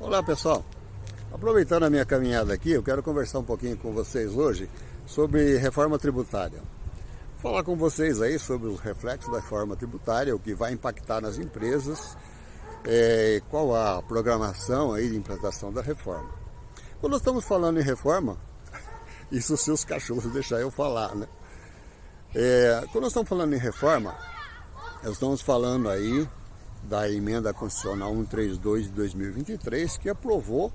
Olá pessoal, aproveitando a minha caminhada aqui, eu quero conversar um pouquinho com vocês hoje sobre reforma tributária. Vou falar com vocês aí sobre os reflexos da reforma tributária, o que vai impactar nas empresas, qual a programação aí de implantação da reforma. Quando nós estamos falando em reforma, isso se os cachorros deixar eu falar, né? Quando nós estamos falando em reforma, nós estamos falando aí da emenda constitucional 132 de 2023, que aprovou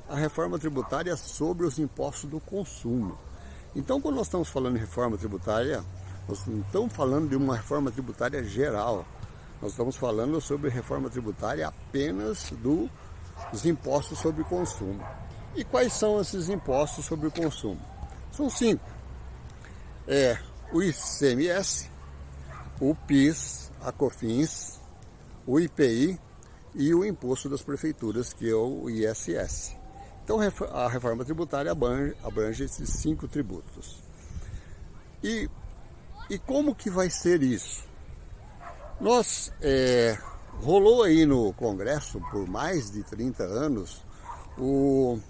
a reforma tributária sobre os impostos do consumo. Então, quando nós estamos falando em reforma tributária, nós não estamos falando de uma reforma tributária geral. Nós estamos falando sobre reforma tributária apenas dos impostos sobre consumo. E quais são esses impostos sobre o consumo? São 5. O ICMS, o PIS, a COFINS, o IPI e o imposto das prefeituras, que é o ISS. Então a reforma tributária abrange esses 5 tributos. E como que vai ser isso? Rolou aí no Congresso por mais de 30 anos o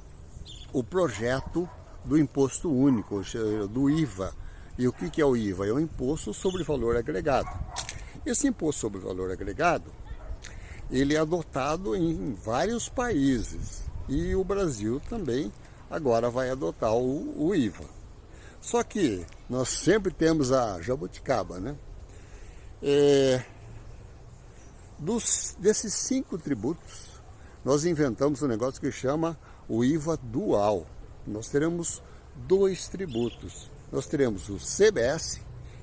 projeto do imposto único, do IVA. E o que é o IVA? É o imposto sobre valor agregado. Esse imposto sobre valor agregado, ele é adotado em vários países e o Brasil também agora vai adotar o IVA. Só que nós sempre temos a jabuticaba, né? Desses 5 tributos, nós inventamos um negócio que chama o IVA dual. Nós teremos 2 tributos. Nós teremos o CBS,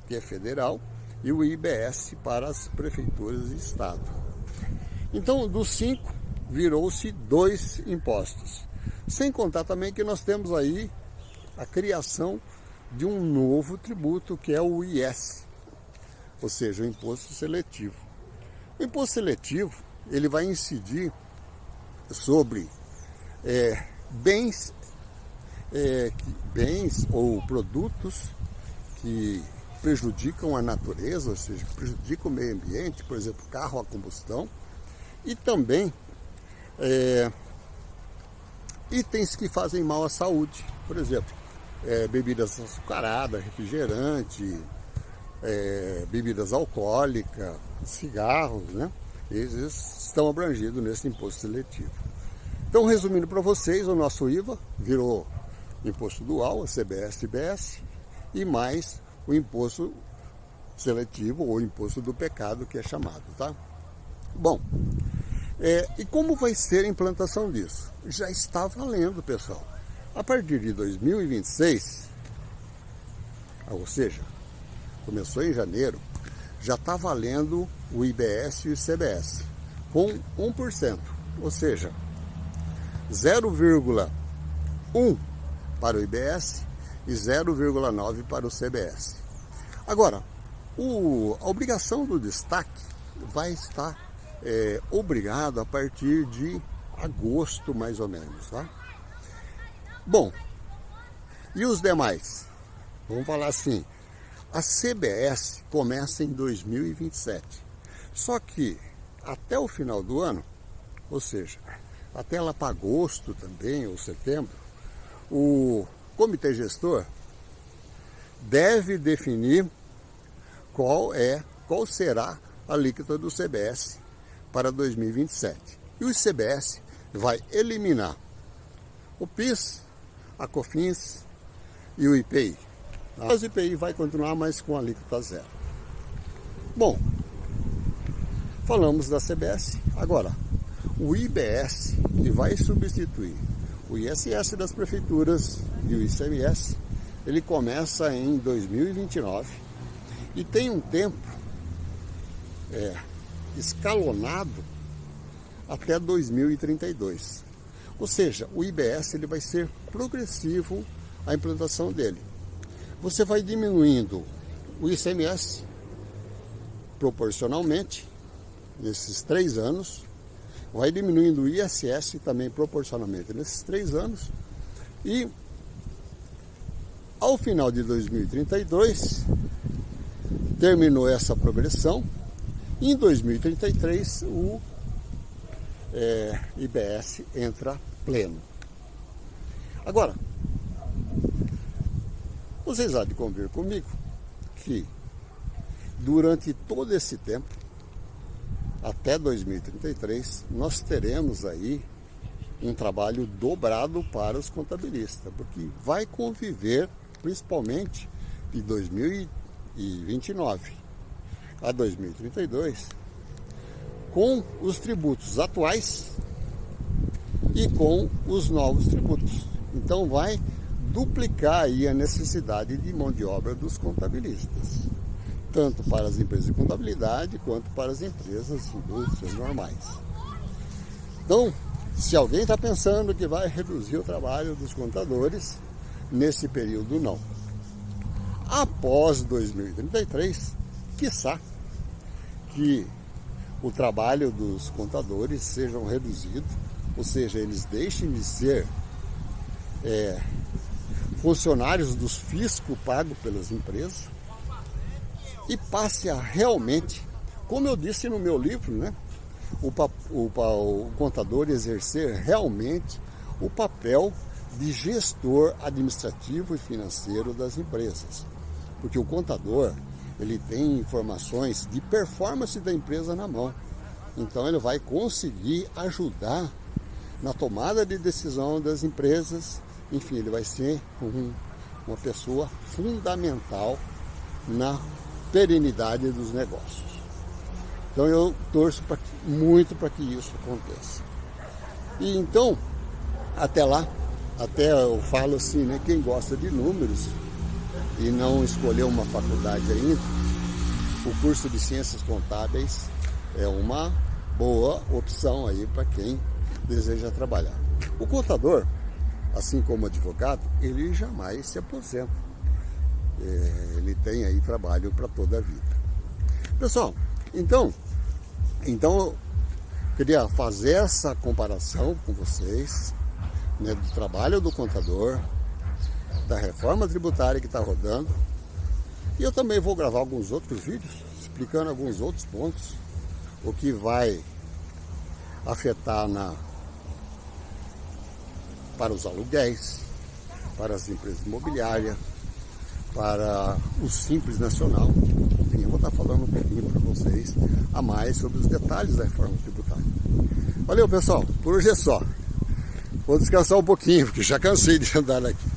que é federal, e o IBS para as prefeituras e estado. Então, dos 5, virou-se 2 impostos. Sem contar também que nós temos aí a criação de um novo tributo, que é o IS, ou seja, o imposto seletivo. O imposto seletivo, ele vai incidir sobre bens ou produtos que prejudicam a natureza, ou seja, que prejudicam o meio ambiente, por exemplo, carro a combustão, e também itens que fazem mal à saúde, por exemplo, bebidas açucaradas, refrigerante, bebidas alcoólicas, cigarros, né? Eles estão abrangidos nesse imposto seletivo. Então, resumindo para vocês, o nosso IVA virou imposto dual, a CBS e IBS, e mais o imposto seletivo ou imposto do pecado, que é chamado, tá? Bom, e como vai ser a implantação disso? Já está valendo, pessoal. A partir de 2026, ou seja, começou em janeiro, já está valendo o IBS e o ICBS com 1%, ou seja, 0,1 para o IBS e 0,9 para o CBS. Agora, a obrigação do destaque vai estar obrigado a partir de agosto, mais ou menos, tá? Bom, e os demais? Vamos falar assim, a CBS começa em 2027, só que até o final do ano, ou seja, até lá para agosto também, ou setembro, o comitê gestor deve definir qual será a alíquota do CBS para 2027. E o ICBS vai eliminar o PIS, a COFINS e o IPI. Mas o IPI vai continuar, mas com a alíquota 0. Bom, falamos da CBS. Agora, o IBS, que vai substituir o ISS das prefeituras e o ICMS, ele começa em 2029 e tem um tempo escalonado até 2032. Ou seja, o IBS ele vai ser progressivo a implantação dele. Você vai diminuindo o ICMS proporcionalmente nesses 3 anos, vai diminuindo o ISS também proporcionalmente nesses 3 anos, e ao final de 2032 terminou essa progressão. Em 2033 IBS entra pleno. Agora, vocês há de convir comigo que durante todo esse tempo, até 2033, nós teremos aí um trabalho dobrado para os contabilistas, porque vai conviver principalmente de 2029 a 2032 com os tributos atuais e com os novos tributos. Então vai duplicar aí a necessidade de mão de obra dos contabilistas, tanto para as empresas de contabilidade quanto para as empresas indústrias normais. Então, se alguém está pensando que vai reduzir o trabalho dos contadores, nesse período não. Após 2033, quiçá que o trabalho dos contadores sejam reduzido, ou seja, eles deixem de ser funcionários dos fiscos pagos pelas empresas e passe a realmente, como eu disse no meu livro, né, o contador exercer realmente o papel de gestor administrativo e financeiro das empresas. Porque o contador, ele tem informações de performance da empresa na mão. Então ele vai conseguir ajudar na tomada de decisão das empresas. Enfim, ele vai ser uma pessoa fundamental na perenidade dos negócios. Então eu torço muito para que isso aconteça. E então, até lá, até eu falo assim, né, quem gosta de números e não escolheu uma faculdade ainda, o curso de Ciências Contábeis é uma boa opção aí para quem deseja trabalhar. O contador, assim como o advogado, ele jamais se aposenta. Ele tem aí trabalho para toda a vida. Pessoal, então eu queria fazer essa comparação com vocês, né, do trabalho do contador, da reforma tributária que está rodando. E eu também vou gravar alguns outros vídeos explicando alguns outros pontos, o que vai afetar para os aluguéis, para as empresas imobiliárias, para o Simples Nacional. Enfim, eu vou estar falando um pouquinho para vocês a mais sobre os detalhes da reforma tributária. Valeu, pessoal, por hoje é só. Vou descansar um pouquinho, porque já cansei de andar aqui.